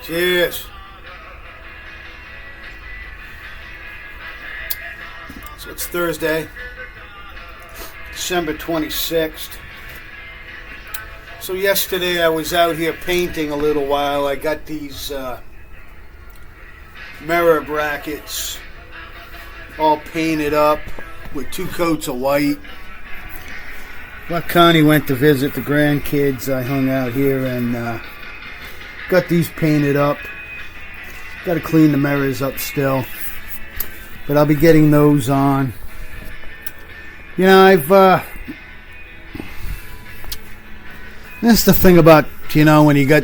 Cheers. So it's Thursday, December 26th. So yesterday I was out here painting a little while. I got these mirror brackets all painted up with 2 coats of white. Well, Connie went to visit the grandkids. I hung out here and got these painted up. Got to clean the mirrors up still, but I'll be getting those on. You know, that's the thing about, when you got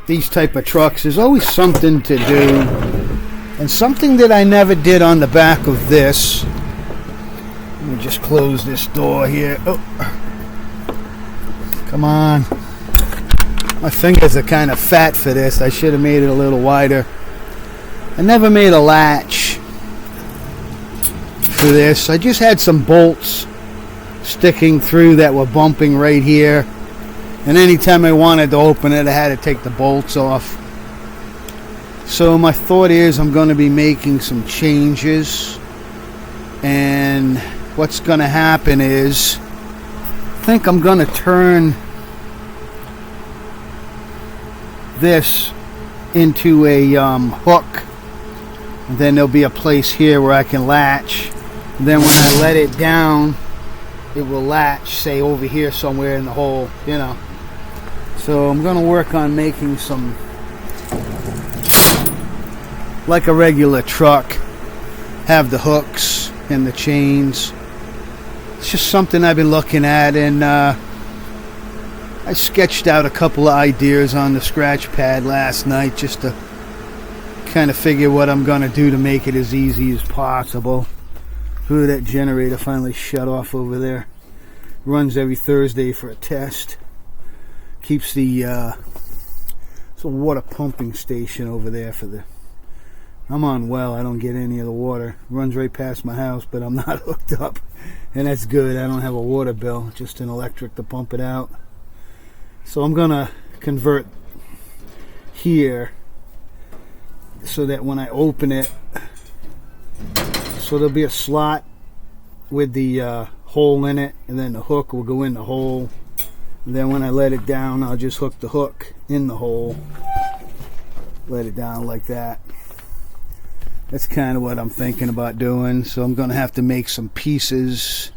these type of trucks, there's always something to do, and something that I never did on the back of this. Let me just close this door here. Oh, come on. My fingers are kind of fat for this. I should have made it a little wider. I never made a latch for this. I just had some bolts sticking through that were bumping right here. And anytime I wanted to open it, I had to take the bolts off. So my thought is I'm going to be making some changes. And what's going to happen is, I think I'm going to turn this into a hook, and then there'll be a place here where I can latch, and then when I let it down it will latch, say over here somewhere in the hole, so I'm going to work on making some like a regular truck, have the hooks and the chains. It's just something I've been looking at, and I sketched out a couple of ideas on the scratch pad last night just to kind of figure what I'm going to do to make it as easy as possible. Ooh, that generator finally shut off over there. Runs every Thursday for a test. Keeps the it's a water pumping station over there for the... I'm on well, I don't get any of the water. Runs right past my house, but I'm not hooked up. And that's good, I don't have a water bill, just an electric to pump it out. So I'm going to convert here so that when I open it, so there'll be a slot with the hole in it, and then the hook will go in the hole. And then when I let it down, I'll just hook the hook in the hole. Let it down like that. That's kind of what I'm thinking about doing. So I'm going to have to make some pieces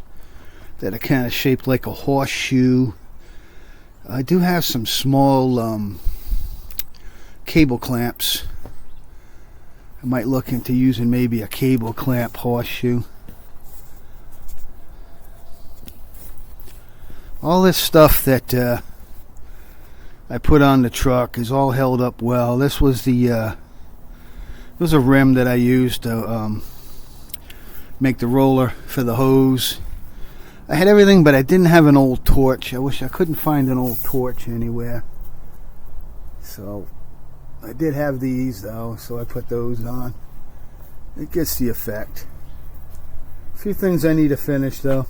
that are kind of shaped like a horseshoe. I do have some small cable clamps. I might look into using maybe a cable clamp horseshoe. All this stuff that I put on the truck is all held up well. This was the was a rim that I used to make the roller for the hose. I had everything, but I didn't have an old torch. I wish I couldn't find an old torch anywhere. So I did have these though, so I put those on. It gets the effect. A few things I need to finish though.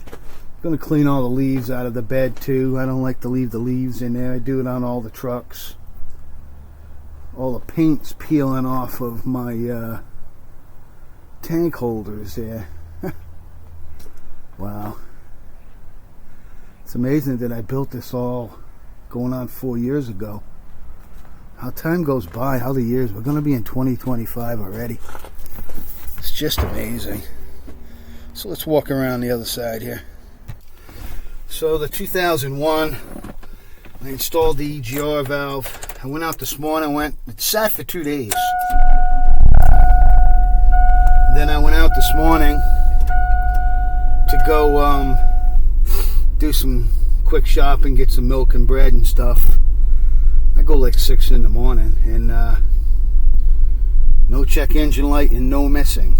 I'm going to clean all the leaves out of the bed too. I don't like to leave the leaves in there. I do it on all the trucks. All the paint's peeling off of my tank holders there. Wow. It's amazing that I built this all going on 4 years ago. How time goes by, how the years. We're going to be in 2025 already. It's just amazing. So let's walk around the other side here. So the 2001, I installed the EGR valve. I went out this morning, it sat for 2 days. Then I went out this morning to go do some quick shopping, get some milk and bread and stuff. I go like 6 in the morning, and no check engine light and no missing.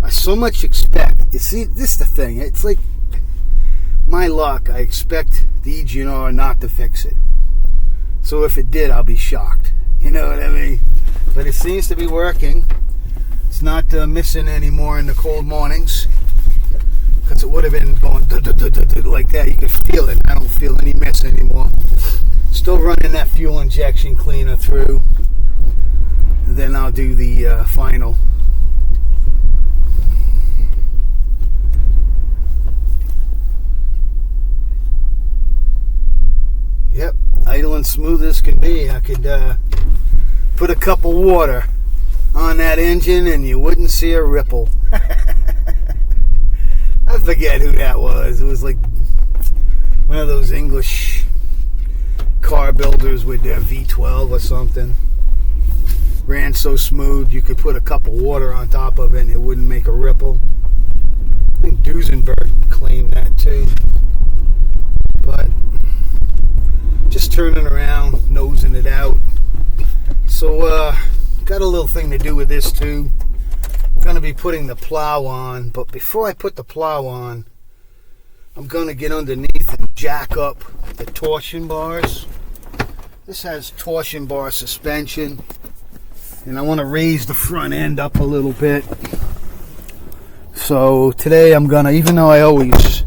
I so much expect. You see, this is the thing. It's like my luck. I expect the EGR not to fix it. So if it did, I'll be shocked. You know what I mean? But it seems to be working. It's not missing anymore in the cold mornings. Because it would have been going like that. You could feel it. I don't feel any mess anymore. Still running that fuel injection cleaner through, and then I'll do the final. Yep, idle and smooth as can be. I could put a cup of water on that engine and you wouldn't see a ripple. I forget who that was. It was like one of those English car builders with their V12 or something. Ran so smooth you could put a cup of water on top of it and it wouldn't make a ripple. I think Duesenberg claimed that too. But just turning around, nosing it out. So got a little thing to do with this too. I'm going to be putting the plow on, but before I put the plow on, I'm going to get underneath and jack up the torsion bars. This has torsion bar suspension, and I want to raise the front end up a little bit. So today I'm going to, even though I always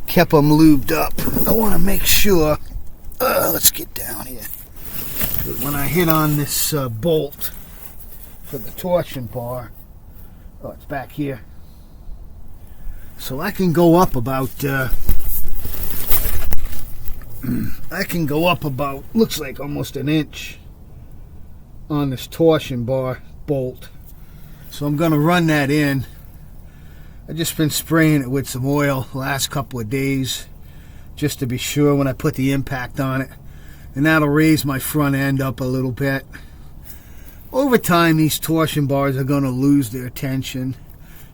kept them lubed up, I want to make sure, let's get down here, that when I hit on this bolt for the torsion bar, oh, it's back here. So I can go up about, looks like almost an inch on this torsion bar bolt. So I'm going to run that in. I've just been spraying it with some oil the last couple of days just to be sure when I put the impact on it. And that'll raise my front end up a little bit. Over time, these torsion bars are going to lose their tension.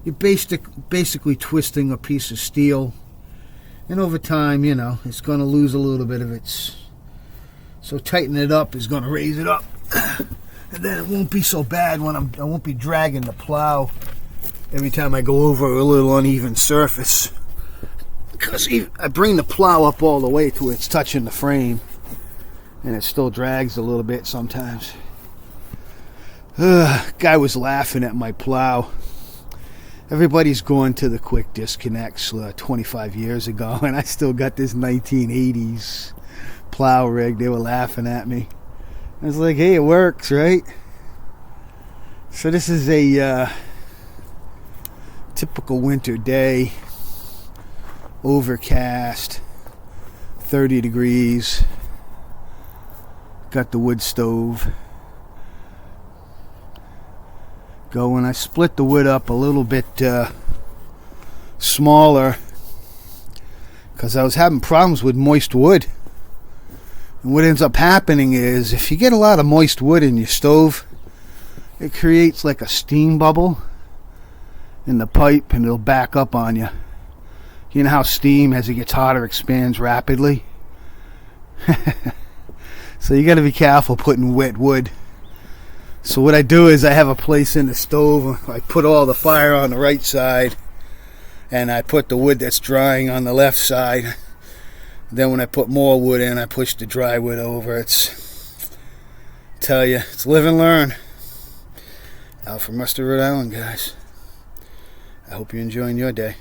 You're basically twisting a piece of steel. And over time, you know, it's going to lose a little bit of its... So tightening it up is going to raise it up. And then it won't be so bad when I won't be dragging the plow every time I go over a little uneven surface. Because I bring the plow up all the way to where it's touching the frame. And it still drags a little bit sometimes. Guy was laughing at my plow. Everybody's going to the quick disconnects 25 years ago, and I still got this 1980s plow rig. They were laughing at me. I was like, hey, it works, right? So this is a typical winter day. Overcast, 30 degrees. Got the wood stove going. I split the wood up a little bit smaller because I was having problems with moist wood. And what ends up happening is if you get a lot of moist wood in your stove, it creates like a steam bubble in the pipe and it'll back up on you. You know how steam, as it gets hotter, expands rapidly? So you got to be careful putting wet wood. So what I do is I have a place in the stove. I put all the fire on the right side, and I put the wood that's drying on the left side. Then when I put more wood in, I push the dry wood over. It's live and learn. Out from Rusty, Rhode Island, guys. I hope you're enjoying your day.